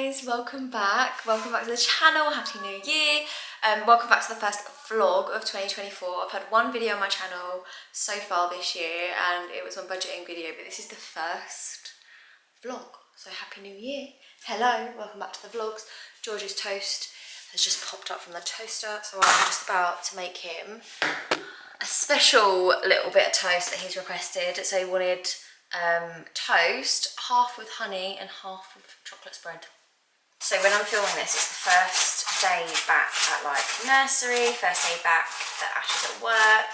guys, welcome back to the channel. Happy New Year. Welcome back to the first vlog of 2024. I've had one video on my channel so far this year and it was my budgeting video, but this is the first vlog, so Happy New Year. Hello, welcome back to the vlogs. George's toast has just popped up from the toaster, so I'm just about to make him a special little bit of toast that he's requested. So he wanted toast, half with honey and half with chocolate spread. So when I'm filming this, it's the first day back at like nursery, first day back that Ash is at work.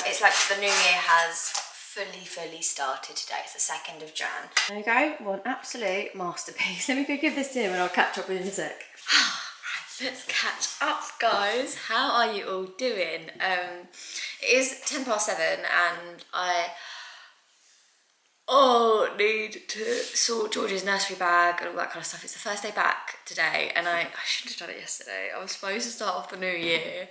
It's like the new year has fully started today. It's the 2nd of Jan. There we go, one absolute masterpiece. Let me go give this to him and I'll catch up with you in a sec. Right, let's catch up, guys. How are you all doing? It is 7:10 and I need to sort George's nursery bag and all that kind of stuff. It's the first day back today and I should have done it yesterday. I was supposed to start off the new year,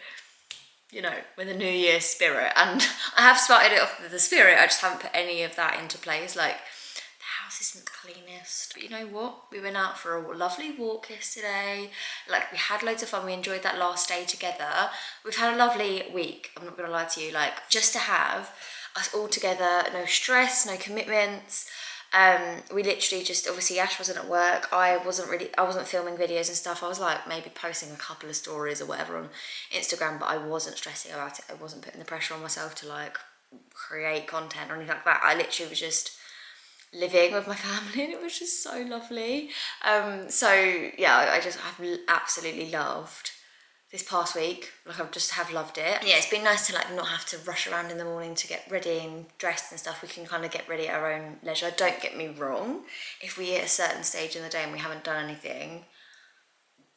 you know, with a new year spirit, and I have started it off with the spirit. I just haven't put any of that into place. Like, the house isn't the cleanest, but you know what? We went out for a lovely walk yesterday. Like, we had loads of fun. We enjoyed that last day together. We've had a lovely week, I'm not gonna lie to you. Like, just to have us all together, no stress, no commitments. We literally just, obviously Ash wasn't at work, I wasn't filming videos and stuff. I was like maybe posting a couple of stories or whatever on Instagram, but I wasn't stressing about it. I wasn't putting the pressure on myself to like create content or anything like that. I literally was just living with my family and it was just so lovely. So yeah, I've absolutely loved this past week. Like, I just have loved it. Yeah, it's been nice to like not have to rush around in the morning to get ready and dressed and stuff. We can kind of get ready at our own leisure. Don't get me wrong, if we hit a certain stage in the day and we haven't done anything,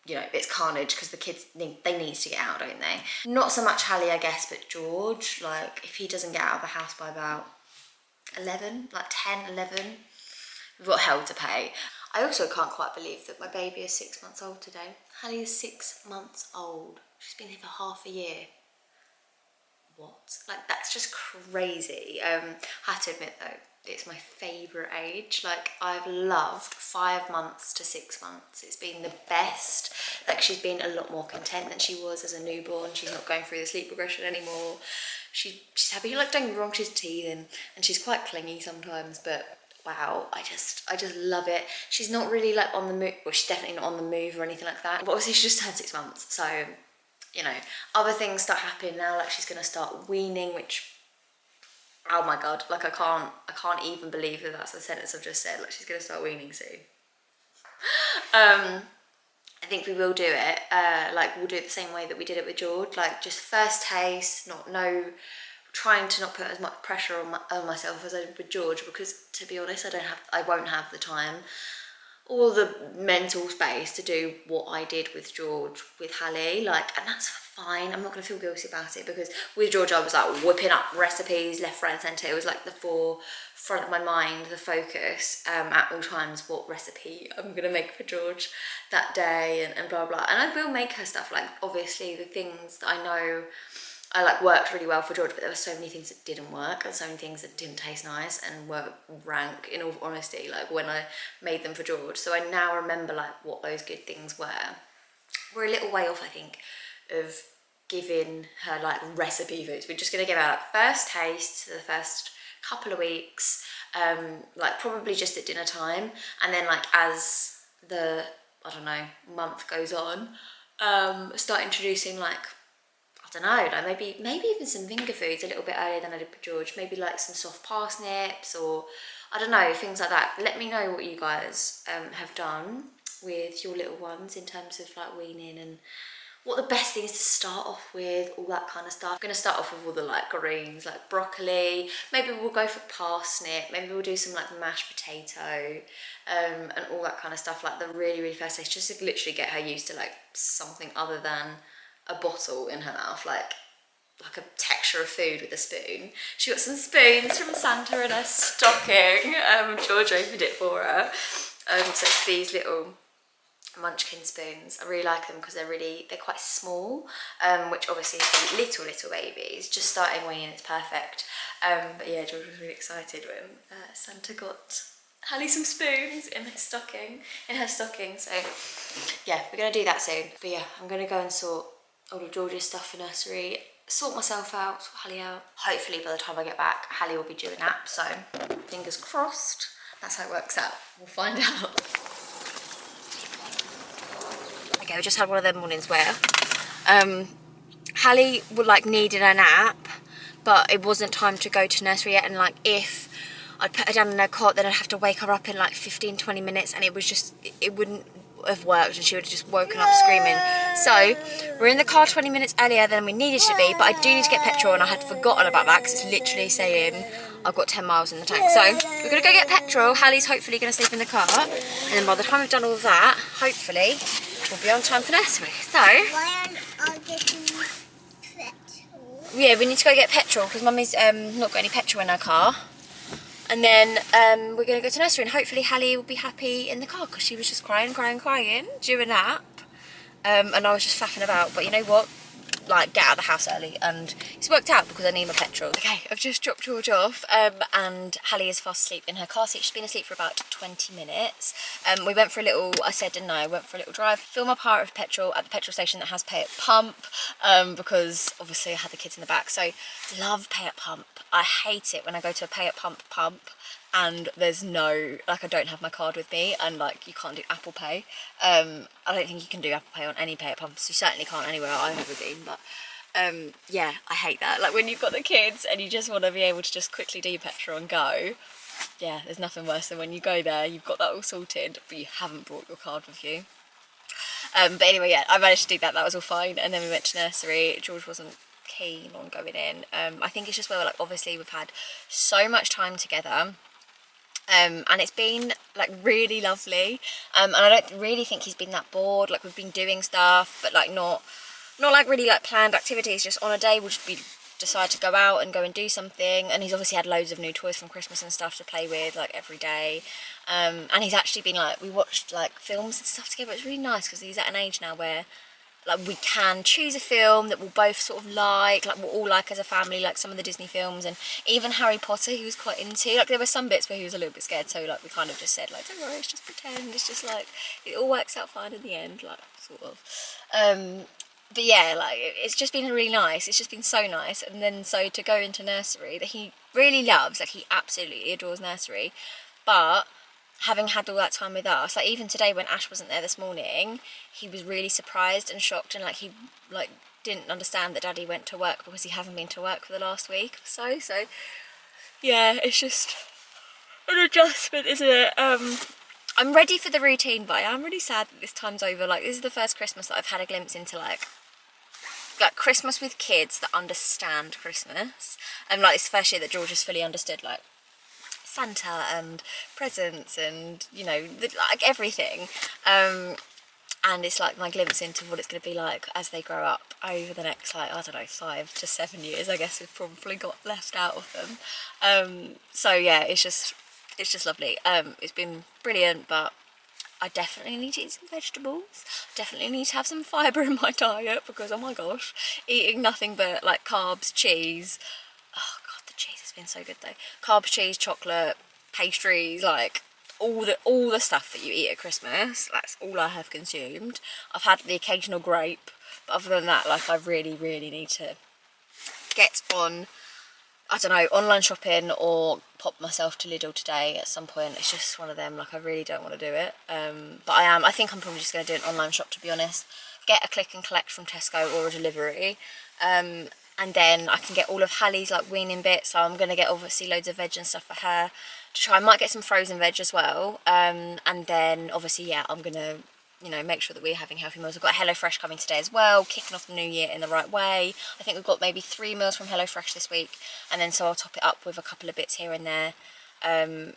you know, it's carnage because the kids need to get out, don't they? Not so much Hallie, I guess, but George, like if he doesn't get out of the house by about 11, like 10, 11, we've got hell to pay. I also can't quite believe that my baby is 6 months old today. Hallie is 6 months old. She's been here for half a year. What? Like, that's just crazy. I have to admit though, it's my favourite age. Like, I've loved 5 months to 6 months. It's been the best. Like, she's been a lot more content than she was as a newborn. She's not going through the sleep regression anymore. She's happy. Like, don't get me wrong, she's teething and she's quite clingy sometimes, but wow, I just love it. She's not really like on the move, well, she's definitely not on the move or anything like that, but obviously she just turned 6 months, so you know, other things start happening now. Like, she's gonna start weaning, which, oh my god, like I can't even believe that that's the sentence I've just said. Like, she's gonna start weaning soon. I think we will do it, like we'll do it the same way that we did it with George, like just first taste, trying to not put as much pressure on myself as I did with George, because to be honest, I won't have the time or the mental space to do what I did with George with Hallie, like, and that's fine. I'm not gonna feel guilty about it, because with George I was like whipping up recipes left, right and centre. It was like the forefront of my mind, the focus at all times, what recipe I'm gonna make for George that day and blah blah. And I will make her stuff, like obviously the things that I know I like worked really well for George, but there were so many things that didn't work and so many things that didn't taste nice and were rank, in all honesty, like when I made them for George. So I now remember like what those good things were. We're a little way off, I think, of giving her like recipe foods. We're just gonna give her like first taste the first couple of weeks, like probably just at dinner time, and then like as the, I don't know, month goes on, start introducing like, I don't know, like maybe even some finger foods a little bit earlier than I did with George. Maybe like some soft parsnips, or I don't know, things like that. Let me know what you guys have done with your little ones in terms of like weaning, and what the best thing is to start off with, all that kind of stuff. I'm gonna start off with all the like greens, like broccoli. Maybe we'll go for parsnip. Maybe we'll do some like mashed potato, and all that kind of stuff. Like the really first taste, just to literally get her used to like something other than a bottle in her mouth, like a texture of food with a spoon. She got some spoons from Santa in her stocking. George opened it for her. So it's these little munchkin spoons. I really like them because they're quite small, which obviously for little babies just starting weaning, it's perfect. But yeah, George was really excited when Santa got Hallie some spoons in her stocking. So yeah, we're gonna do that soon. But yeah, I'm gonna go and sort all of George's stuff for nursery, sort myself out, sort Hallie out. Hopefully by the time I get back, Hallie will be due a nap, so fingers crossed. That's how it works out. We'll find out. Okay, we just had one of them mornings where Hallie would like needed a nap, but it wasn't time to go to nursery yet, and like if I'd put her down in her cot, then I'd have to wake her up in like 15-20 minutes, and it was just, it wouldn't have worked, and she would have just woken up screaming. So we're in the car 20 minutes earlier than we needed to be, but I do need to get petrol, and I had forgotten about that because it's literally saying I've got 10 miles in the tank. So we're gonna go get petrol. Hallie's hopefully gonna sleep in the car, and then by the time we've done all of that, hopefully we'll be on time for nursery. So yeah, we need to go get petrol because Mummy's not got any petrol in her car. And then we're going to go to nursery, and hopefully Hallie will be happy in the car because she was just crying due a nap. And I was just faffing about, but you know what? Like, get out of the house early, and it's worked out because I need my petrol. Okay, I've just dropped George off, and Hallie is fast asleep in her car seat. She's been asleep for about 20 minutes. We went for a little, I said, didn't I? Went for a little drive, fill my part of petrol at the petrol station that has pay at pump, because obviously I had the kids in the back. So, love pay at pump. I hate it when I go to a pay at pump and there's no, like, I don't have my card with me, and like you can't do Apple Pay. I don't think you can do Apple Pay on any pay at pumps. You certainly can't anywhere I've ever been, but yeah, I hate that. Like when you've got the kids and you just want to be able to just quickly do your petrol and go. Yeah, there's nothing worse than when you go there, you've got that all sorted, but you haven't brought your card with you. But anyway, yeah, I managed to do that. That was all fine, and then we went to nursery. George wasn't keen on going in. I think it's just where, like, obviously we've had so much time together. And it's been like really lovely, and I don't really think he's been that bored. Like we've been doing stuff, but like not like really like planned activities. Just on a day we'll just decide to go out and go and do something. And he's obviously had loads of new toys from Christmas and stuff to play with like every day. And he's actually been like, we watched like films and stuff together. It's really nice because he's at an age now where like we can choose a film that we'll both sort of like we'll all like as a family, like some of the Disney films, and even Harry Potter he was quite into. Like there were some bits where he was a little bit scared, so like we kind of just said like, don't worry, it's just pretend, it's just like it all works out fine in the end, like sort of. But yeah, like it's just been really nice. It's just been so nice. And then so to go into nursery that he really loves, like he absolutely adores nursery, but having had all that time with us, like even today when Ash wasn't there this morning, he was really surprised and shocked, and like he like didn't understand that Daddy went to work because he hasn't been to work for the last week or so. So yeah, it's just an adjustment, isn't it? I'm ready for the routine, but I am really sad that this time's over. Like this is the first Christmas that I've had a glimpse into like Christmas with kids that understand Christmas, and like it's the first year that George has fully understood like Santa and presents and you know like everything, and it's like my glimpse into what it's going to be like as they grow up over the next like I don't know 5 to 7 years I guess we've probably got left out of them. So yeah, it's just lovely. It's been brilliant, but I definitely need to eat some vegetables. Definitely need to have some fibre in my diet because oh my gosh, eating nothing but like carbs, cheese. Oh god, the cheese has been so good though. Carbs, cheese, chocolate, pastries, like all the stuff that you eat at Christmas. That's all I have consumed. I've had the occasional grape, but other than that, like I really need to get on, I don't know, online shopping or pop myself to Lidl today at some point. It's just one of them, like I really don't want to do it. But I think I'm probably just going to do an online shop, to be honest. Get a click and collect from Tesco or a delivery. And then I can get all of Hallie's like weaning bits. So I'm going to get obviously loads of veg and stuff for her to try. I might get some frozen veg as well. And then obviously, yeah, I'm going to, you know, make sure that we're having healthy meals. We've got HelloFresh coming today as well, kicking off the new year in the right way. I think we've got maybe 3 meals from HelloFresh this week, and then so I'll top it up with a couple of bits here and there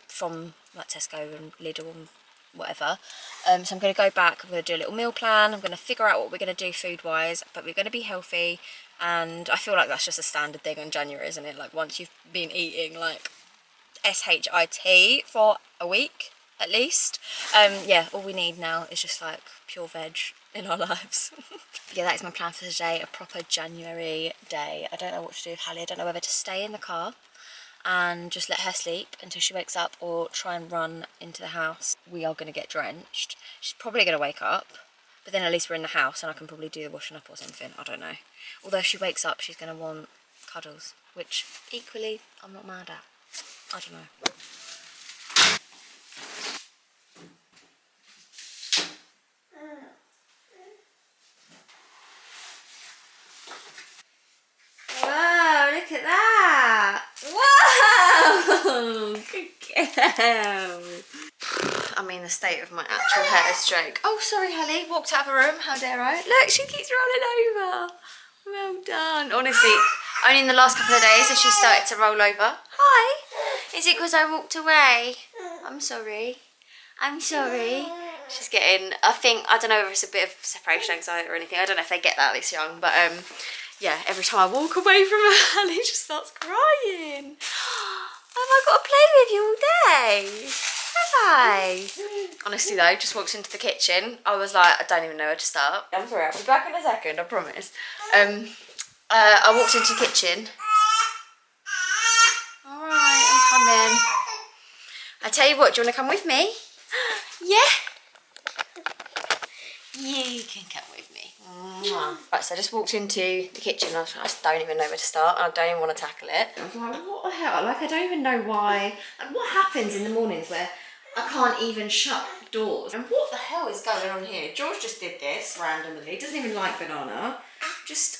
from like Tesco and Lidl and whatever. So I'm going to go back, I'm going to do a little meal plan, I'm going to figure out what we're going to do food wise, but we're going to be healthy, and I feel like that's just a standard thing in January, isn't it? Like once you've been eating like SHIT for a week at least, yeah, all we need now is just like pure veg in our lives. Yeah, that is my plan for today, a proper January day. I don't know what to do with Hallie. I don't know whether to stay in the car and just let her sleep until she wakes up, or try and run into the house. We are going to get drenched. She's probably going to wake up, but then at least we're in the house and I can probably do the washing up or something. I don't know. Although if she wakes up, she's going to want cuddles, which equally I'm not mad at. I don't know. Whoa, look at that! Whoa! Good girl! I mean, the state of my actual hair stroke. Oh, sorry, Hallie. Walked out of a room. How dare I? Look, she keeps rolling over. Well done. Honestly, only in the last couple of days has she started to roll over. Hi. Is it because I walked away? I'm sorry. I'm sorry. She's getting, I don't know if it's a bit of separation anxiety or anything. I don't know if they get that this young, but yeah, every time I walk away from her, Hallie just starts crying. Have I got to play with you all day? Have I? Honestly though, just walked into the kitchen. I was like, I don't even know where to start. I'm sorry, I'll be back in a second, I promise. I walked into the kitchen. Alright, I'm coming. I tell you what, do you want to come with me? Yeah? You can come with me. Right, so I just walked into the kitchen. I just don't even know where to start. I don't even want to tackle it. I was like, what the hell? Like, I don't even know why. Like, what happens in the mornings where I can't even shut doors? And what the hell is going on here? George just did this randomly. He doesn't even like banana.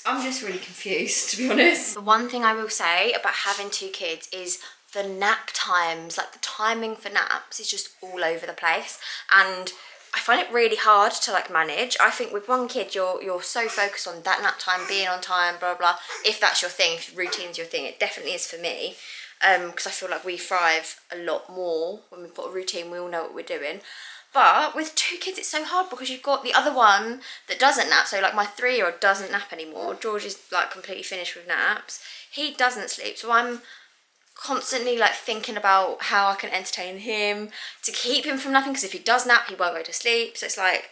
I'm just really confused, to be honest. The one thing I will say about having 2 kids is the nap times, like the timing for naps is just all over the place. And I find it really hard to like manage. I think with 1 kid, you're so focused on that nap time, being on time, blah, blah, blah. If that's your thing, if routine's your thing, it definitely is for me. Because I feel like we thrive a lot more when we've got a routine, we all know what we're doing. But with 2 kids, it's so hard because you've got the other one that doesn't nap. So like my 3-year-old doesn't nap anymore. George is like completely finished with naps. He doesn't sleep. So I'm constantly like thinking about how I can entertain him to keep him from napping, because if he does nap he won't go to sleep. So it's like,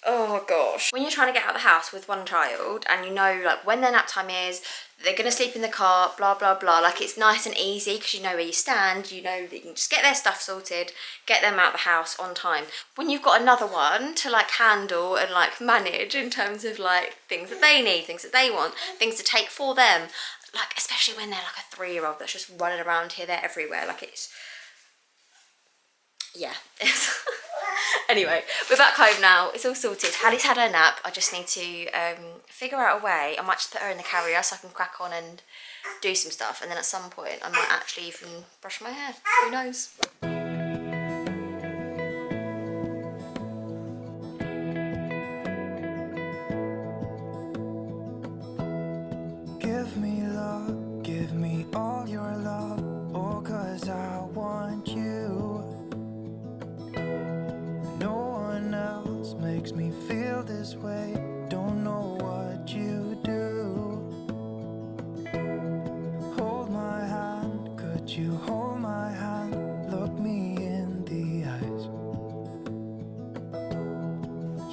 oh gosh, when you're trying to get out of the house with 1 child and you know like when their nap time is, they're gonna sleep in the car, blah blah blah, like it's nice and easy because you know where you stand, you know that you can just get their stuff sorted, get them out of the house on time. When you've got another one to like handle and like manage in terms of like things that they need, things that they want, things to take for them, like especially when they're like a 3-year-old that's just running around here, there, everywhere, like it's, yeah. Anyway, we're back home now, it's all sorted. Hallie's had her nap. I just need to figure out a way. I might just put her in the carrier so I can crack on and do some stuff, and then at some point I might actually even brush my hair, who knows. Give me love, give me all your love, oh, 'cause I want you. No one else makes me feel this way, don't know what you do. Hold my hand, could you hold my hand, look me in the eyes.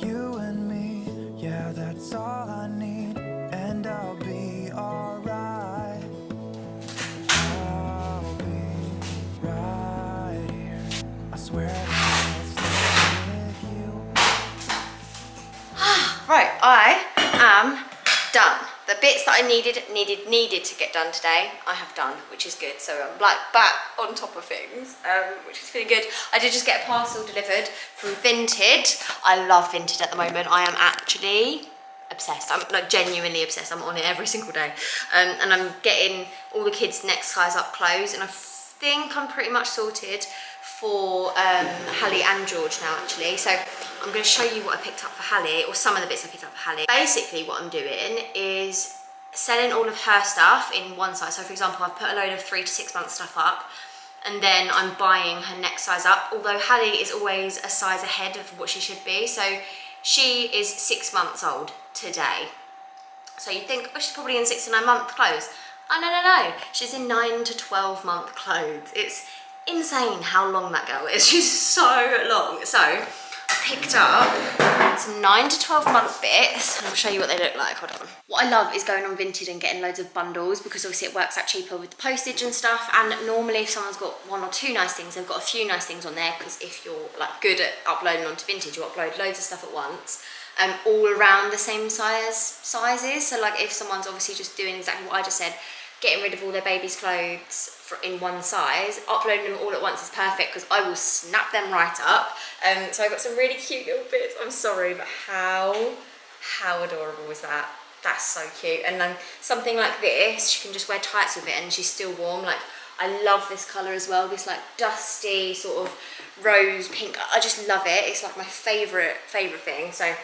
You and me, yeah, that's all I need, and I'll be alright. I'll be right here, I swear that I'll stay with you. Right, I am done. The bits that I needed to get done today, I have done, which is good. So I'm like back on top of things, which is really good. I did just get a parcel delivered from Vinted. I love Vinted at the moment. I am actually obsessed. I'm like genuinely obsessed. I'm on it every single day. And I'm getting all the kids' next size up clothes, and I think I'm pretty much sorted for Hallie and George now actually. So I'm going to show you what I picked up for Hallie, or some of the bits I picked up for Hallie. Basically what I'm doing is selling all of her stuff in one size. So for example, I've put a load of 3 to 6 month stuff up, and then I'm buying her next size up, although Hallie is always a size ahead of what she should be. So she is 6 months old today. So you think, oh, she's probably in 6 to 9 month clothes. Oh, no. She's in 9 to 12 month clothes. It's insane how long that girl is. She's so long. So I picked up some some 9 to 12 month bits, and I'll show you what they look like. Hold on. What I love is going on Vinted and getting loads of bundles, because obviously it works out cheaper with the postage and stuff. And normally if someone's got 1 or 2 nice things, they've got a few nice things on there, because if you're like good at uploading onto Vinted, you upload loads of stuff at once. All around the same sizes. So like if someone's obviously just doing exactly what I just said, getting rid of all their baby's clothes in one size, uploading them all at once is perfect, because I will snap them right up. So I got some really cute little bits. I'm sorry, but how adorable is that? That's so cute. And then something like this, she can just wear tights with it and she's still warm. Like, I love this colour as well, this like dusty sort of rose pink. I just love it. It's like my favourite thing. So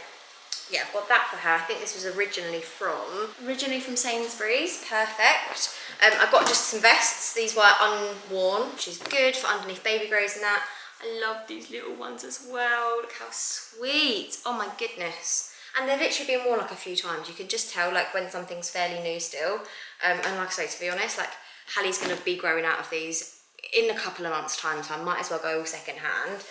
yeah, I've got that for her. I think this was originally from Sainsbury's. Perfect. I got just some vests. These were unworn, which is good for underneath baby grows and that. I love these little ones as well. Look how sweet. Oh my goodness. And they've literally been worn like a few times. You can just tell like when something's fairly new still. And like I say, to be honest, like Hallie's going to be growing out of these in a couple of months' time, so I might as well go all second hand.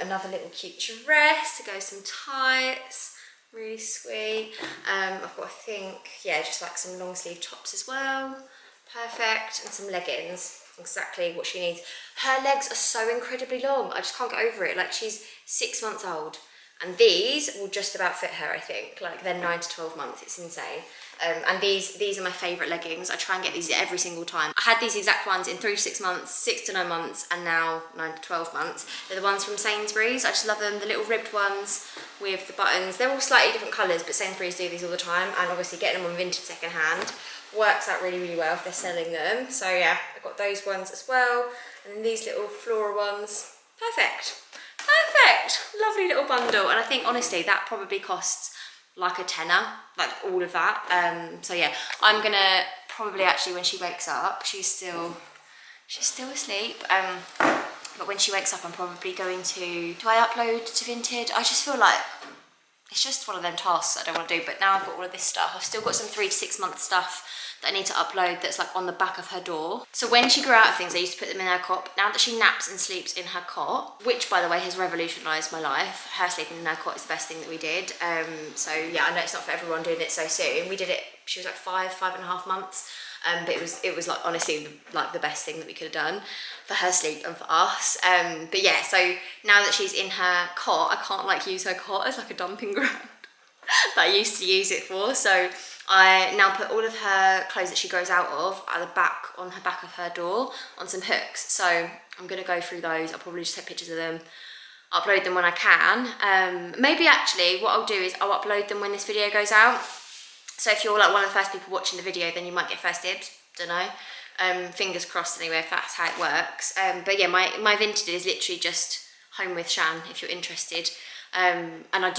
Another little cute dress to go with some tights. Really sweet. I've got, I think, yeah, just like some long sleeve tops as well. Perfect. And some leggings. Exactly what she needs. Her legs are so incredibly long. I just can't get over it. Like, she's 6 months old. And these will just about fit her, I think. Like, they're 9 to 12 months. It's insane. And these are my favourite leggings. I try and get these every single time. I had these exact ones in 3 to 6 months, 6 to 9 months, and now 9 to 12 months. They're the ones from Sainsbury's. I just love them. The little ribbed ones with the buttons. They're all slightly different colours, but Sainsbury's do these all the time. And obviously getting them on Vinted second hand works out really, really well if they're selling them. So yeah, I've got those ones as well. And then these little floral ones. Perfect. Perfect. Lovely little bundle. And I think honestly that probably costs like a tenner, like all of that. So yeah, I'm gonna probably actually, when she wakes up, she's still asleep. But when she wakes up, I'm probably going to, do I upload to Vinted? I just feel like it's just one of them tasks I don't want to do. But now I've got all of this stuff. I've still got some 3 to 6 month stuff that I need to upload that's like on the back of her door. So when she grew out of things, I used to put them in her cot. Now that she naps and sleeps in her cot, which by the way has revolutionised my life, her sleeping in her cot is the best thing that we did. So yeah, I know it's not for everyone doing it so soon. We did it, she was like 5.5 months. But it was like honestly like the best thing that we could have done for her sleep and for us. But yeah, so now that she's in her cot, I can't like use her cot as like a dumping ground that I used to use it for. So I now put all of her clothes that she grows out of at the back, on her back of her door, on some hooks. So I'm gonna go through those. I'll probably just take pictures of them, upload them when I can. Maybe actually what I'll do is I'll upload them when this video goes out. So if you're like one of the first people watching the video, then you might get first dibs, don't know. Fingers crossed anyway, if that's how it works. But yeah, my Vinted is literally just HomeWithShan, if you're interested. And I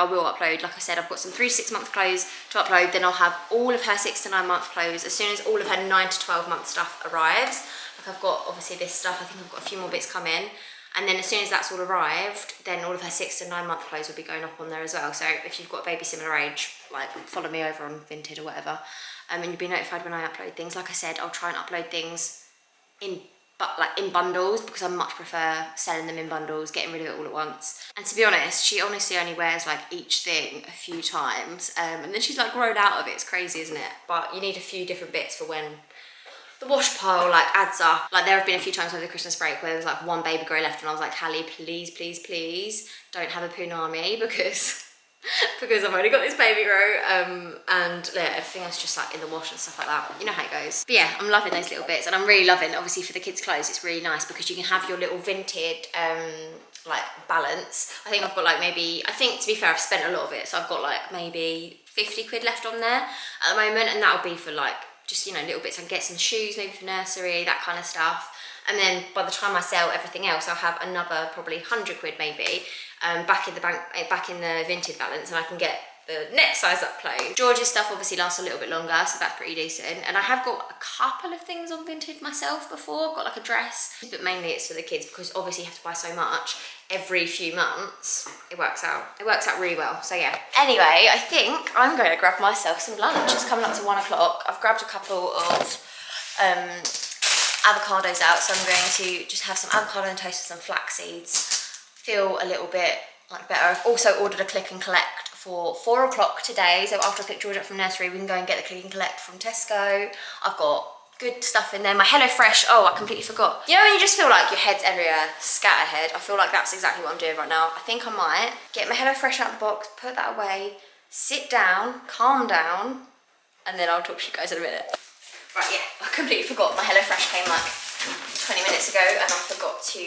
will upload, like I said, I've got some 3 to 6 month clothes to upload, then I'll have all of her 6 to 9 month clothes as soon as all of her 9 to 12 month stuff arrives. Like I've got obviously this stuff, I think I've got a few more bits come in. And then as soon as that's all arrived, then all of her 6 to 9 month clothes will be going up on there as well. So if you've got a baby similar age, like follow me over on Vinted or whatever, and you'll be notified when I upload things. Like I said, I'll try and upload things in bundles, because I much prefer selling them in bundles, getting rid of it all at once. And to be honest, she honestly only wears like each thing a few times, and then she's like grown out of it. It's crazy, isn't it? But you need a few different bits for when the wash pile like adds up. Like there have been a few times over the Christmas break where there was like one baby grow left and I was like, Hallie, please, please, please don't have a punami, because I've only got this baby grow, and yeah, everything else just like in the wash and stuff like that. You know how it goes. But yeah, I'm loving those little bits, and I'm really loving, obviously for the kids' clothes, it's really nice because you can have your little Vinted like balance. I think I've got like maybe, I think to be fair, I've spent a lot of it, so I've got like maybe 50 quid left on there at the moment, and that'll be for like just, you know, little bits. I can get some shoes maybe for nursery, that kind of stuff. And then by the time I sell everything else, I'll have another probably 100 quid maybe back in the bank, back in the Vinted balance, and I can get the next size up clothes. George's stuff obviously lasts a little bit longer, so that's pretty decent. And I have got a couple of things on Vinted myself before. I've got like a dress, but mainly it's for the kids because obviously you have to buy so much every few months. It works out really well. So yeah. Anyway, I think I'm going to grab myself some lunch. It's coming up to 1 o'clock. I've grabbed a couple of avocados out, so I'm going to just have some avocado and toast with some flax seeds. Feel a little bit like better. I've also ordered a click and collect for 4 o'clock today. So after I pick George up from nursery, we can go and get the click and collect from Tesco. I've got good stuff in there. My HelloFresh, oh, I completely forgot. You know when you just feel like your head's everywhere, scatterhead? I feel like that's exactly what I'm doing right now. I think I might get my HelloFresh out of the box, put that away, sit down, calm down, and then I'll talk to you guys in a minute. Right, yeah, I completely forgot. My HelloFresh came like 20 minutes ago and I forgot to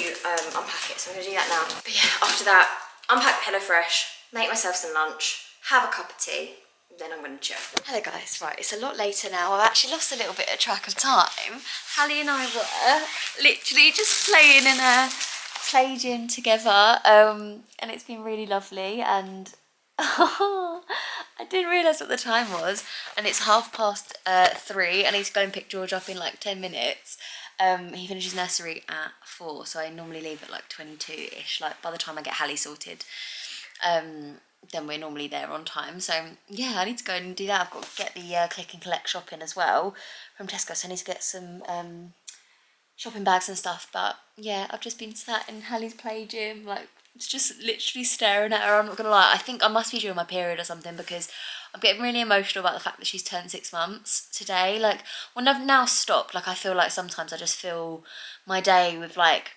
unpack it, so I'm gonna do that now. But yeah, after that, unpack HelloFresh, make myself some lunch, have a cup of tea, then I'm gonna chill. Hello guys, right, it's a lot later now. I've actually lost a little bit of track of time. Hallie and I were literally just playing in a play gym together, and it's been really lovely, and I didn't realise what the time was, and it's 3:30. I need to go and pick George up in like 10 minutes. He finishes nursery at 4, so I normally leave at like 22-ish, like by the time I get Hallie sorted. Then we're normally there on time, so yeah, I need to go and do that. I've got to get the click and collect shopping as well from Tesco, so I need to get some shopping bags and stuff. But yeah, I've just been sat in Hallie's play gym, like it's just literally staring at her. I'm not gonna lie, I think I must be during my period or something, because I'm getting really emotional about the fact that she's turned 6 months today. Like when I've now stopped, like I feel like sometimes I just fill my day with like,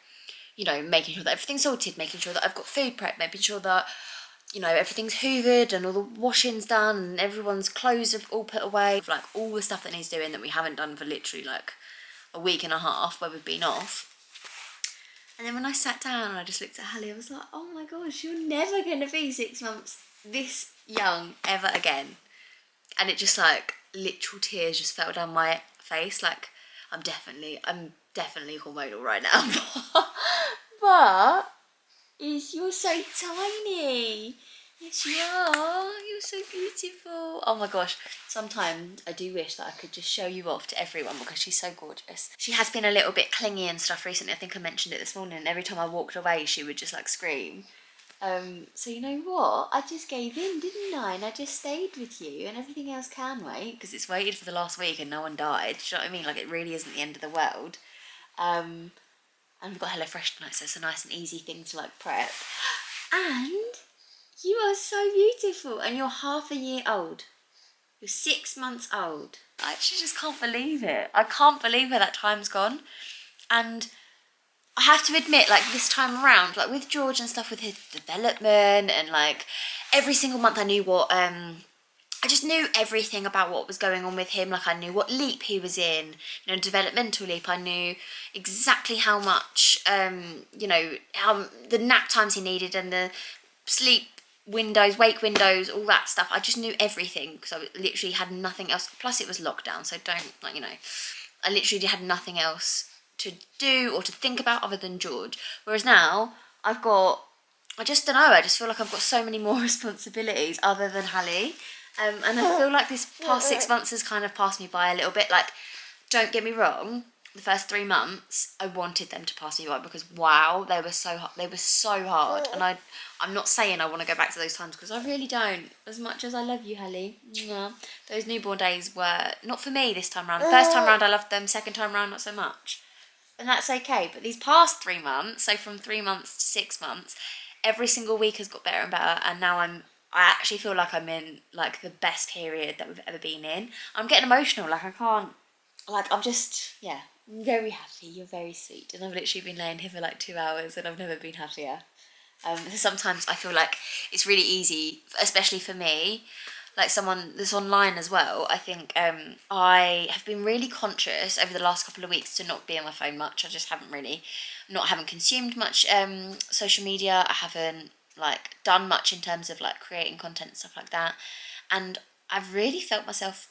you know, making sure that everything's sorted, making sure that I've got food prep, making sure that, you know, everything's hoovered and all the washing's done and everyone's clothes are all put away. Like all the stuff that needs doing that we haven't done for literally like a week and a half where we've been off. And then when I sat down and I just looked at Hallie, I was like, oh my gosh, you're never going to be 6 months this young ever again. And it just like literal tears just fell down my face. Like I'm definitely hormonal right now. But you're so tiny. Yes, you are. You're so beautiful. Oh my gosh. Sometimes I do wish that I could just show you off to everyone because she's so gorgeous. She has been a little bit clingy and stuff recently. I think I mentioned it this morning. And every time I walked away, she would just like scream. So you know what? I just gave in, didn't I? And I just stayed with you, and everything else can wait because it's waited for the last week and no one died. Do you know what I mean? Like it really isn't the end of the world. And we've got HelloFresh tonight, so it's a nice and easy thing to like prep. And you are so beautiful, and you're half a year old. You're 6 months old. I actually just can't believe it. I can't believe where that time's gone. And I have to admit, like this time around, like with George and stuff with his development and like every single month I knew what, I just knew everything about what was going on with him. Like I knew what leap he was in, you know, developmental leap. I knew exactly how much, you know, how the nap times he needed and the sleep windows, wake windows, all that stuff. I just knew everything because I literally had nothing else. Plus it was lockdown, so don't, like, you know, I literally had nothing else to do or to think about other than George. Whereas now I just don't know, I just feel like I've got so many more responsibilities other than Hallie. And I feel like this past 6 months has kind of passed me by a little bit. Like, don't get me wrong, the first 3 months I wanted them to pass me by because wow, they were so hard. And I'm not saying I want to go back to those times because I really don't. As much as I love you, Hallie, those newborn days were not for me this time around. First time round I loved them, second time round not so much. And that's okay. But these past 3 months, so from 3 months to 6 months, every single week has got better and better. And now I actually feel like I'm in like the best period that we've ever been in. I'm getting emotional. Like I can't. Like I'm just, yeah, I'm very happy. You're very sweet. And I've literally been laying here for like 2 hours and I've never been happier. Sometimes I feel like it's really easy, especially for me, like someone that's online as well. I think I have been really conscious over the last couple of weeks to not be on my phone much. I just haven't consumed much social media. I haven't like done much in terms of like creating content and stuff like that. And I've really felt myself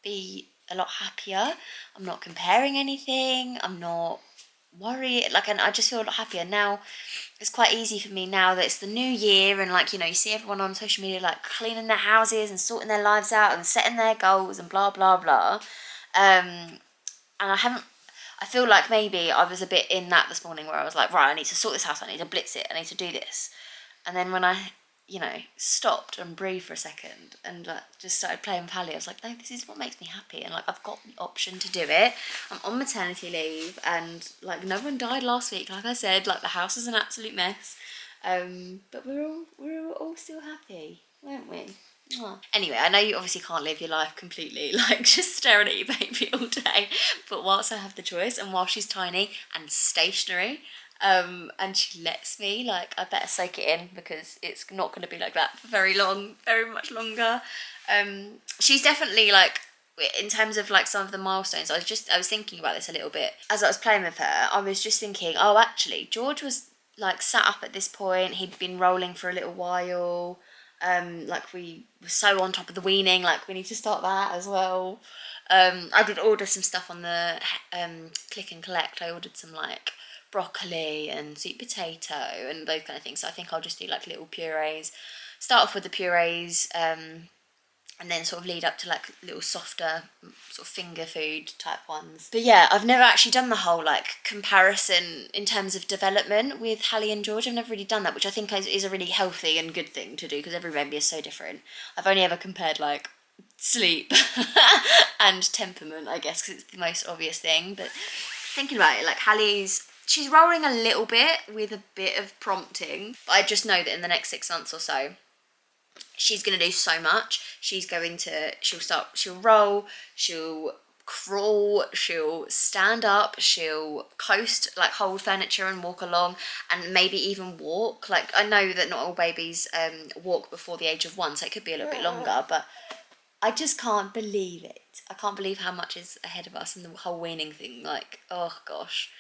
be a lot happier. I'm not comparing anything. I'm not worried. Like, and I just feel a lot happier now. It's quite easy for me now that it's the new year and like, you know, you see everyone on social media like cleaning their houses and sorting their lives out and setting their goals and blah blah blah. And I feel like maybe I was a bit in that this morning where I was like, right, I need to sort this house, I need to blitz it, I need to do this. And then when I, you know, stopped and breathed for a second and like just started playing with Hallie, I was like, no, this is what makes me happy, and like I've got the option to do it. I'm on maternity leave and like no one died last week, like I said, like the house is an absolute mess. But we're all still happy, weren't we? Mwah. Anyway, I know you obviously can't live your life completely, like just staring at your baby all day, but whilst I have the choice and while she's tiny and stationary, and she lets me, like, I better soak it in because it's not going to be like that for very much longer. She's definitely, like, in terms of like some of the milestones, I was thinking about this a little bit as I was playing with her. I was just thinking, oh, actually George was like sat up at this point, he'd been rolling for a little while. Like we were so on top of the weaning, like we need to start that as well. I did order some stuff on the click and collect. I ordered some like broccoli and sweet potato and those kind of things. So I think I'll just do like little purees. Start off with the purees, and then sort of lead up to like little softer sort of finger food type ones. But yeah, I've never actually done the whole like comparison in terms of development with Hallie and George. I've never really done that, which I think is a really healthy and good thing to do because every baby is so different. I've only ever compared like sleep and temperament, I guess, because it's the most obvious thing. But thinking about it, like she's rolling a little bit with a bit of prompting, but I just know that in the next 6 months or so, she's going to do so much. She'll roll, she'll crawl, she'll stand up, she'll coast, like hold furniture and walk along, and maybe even walk. Like, I know that not all babies walk before the age of 1, so it could be a little bit longer, but I just can't believe it. I can't believe how much is ahead of us and the whole weaning thing. Like, oh gosh,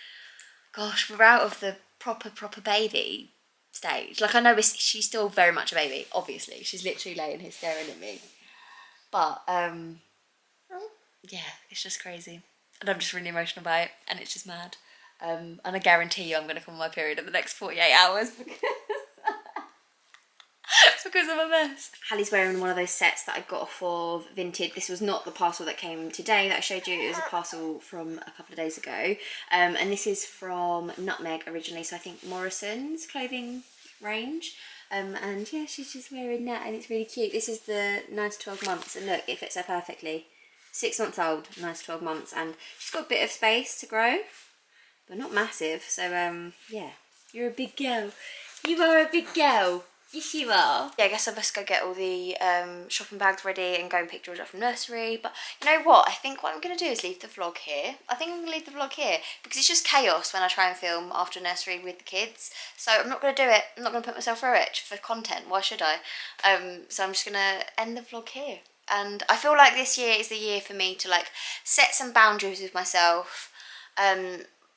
we're out of the proper baby stage. Like, I know she's still very much a baby, obviously. She's literally laying here staring at me. But, yeah, it's just crazy. And I'm just really emotional about it, and it's just mad. And I guarantee you I'm going to come on my period in the next 48 hours because I'm a mess. Hallie's wearing one of those sets that I got off of Vinted. This was not the parcel that came today that I showed you. It was a parcel from a couple of days ago. And this is from Nutmeg originally, so I think Morrison's clothing range. And yeah, she's just wearing that and it's really cute. This is the 9 to 12 months, and look, it fits her perfectly. 6 months old, 9 to 12 months, and she's got a bit of space to grow, but not massive. So yeah, you're a big girl. You are a big girl. Yes, you are. Yeah, I guess I best go get all the shopping bags ready and go and pick George up from nursery. But you know what? I think what I'm going to do is leave the vlog here. I think I'm going to leave the vlog here because it's just chaos when I try and film after nursery with the kids. So I'm not going to do it. I'm not going to put myself through it for content. Why should I? So I'm just going to end the vlog here. And I feel like this year is the year for me to like set some boundaries with myself.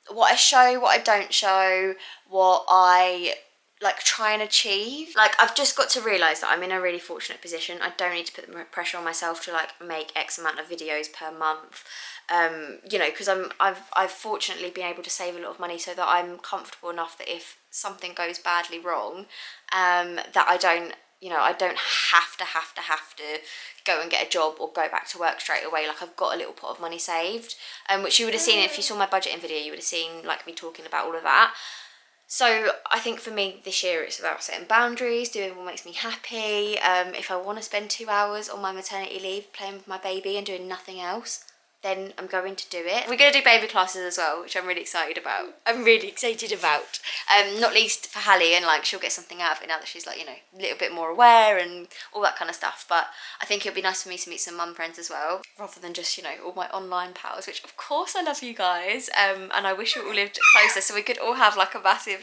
What I show, what I don't show, what I like try and achieve. Like, I've just got to realise that I'm in a really fortunate position. I don't need to put the pressure on myself to like make X amount of videos per month. You know, because I've fortunately been able to save a lot of money so that I'm comfortable enough that if something goes badly wrong, that I don't have to go and get a job or go back to work straight away. Like, I've got a little pot of money saved, which you would have seen if you saw my budgeting video. You would have seen like me talking about all of that. So I think for me this year it's about setting boundaries, doing what makes me happy. If I want to spend 2 hours on my maternity leave playing with my baby and doing nothing else, then I'm going to do it. We're going to do baby classes as well, which I'm really excited about. Not least for Hallie, and like she'll get something out of it now that she's like, you know, a little bit more aware and all that kind of stuff. But I think it'll be nice for me to meet some mum friends as well, rather than just, you know, all my online pals, which of course I love you guys. And I wish we all lived closer so we could all have like a massive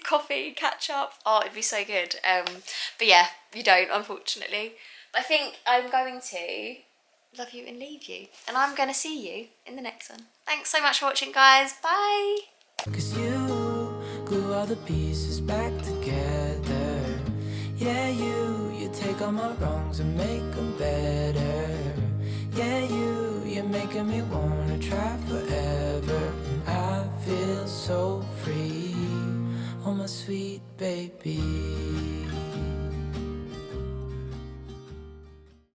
coffee catch up. Oh, it'd be so good. But yeah, you don't, unfortunately. But I think I'm going to love you and leave you, and I'm gonna see you in the next one. Thanks so much for watching, guys. Bye. 'Cause you glue all the pieces back together. Yeah, you take all my wrongs and make them better. Yeah, you're making me wanna try forever. And I feel so free, oh my sweet baby.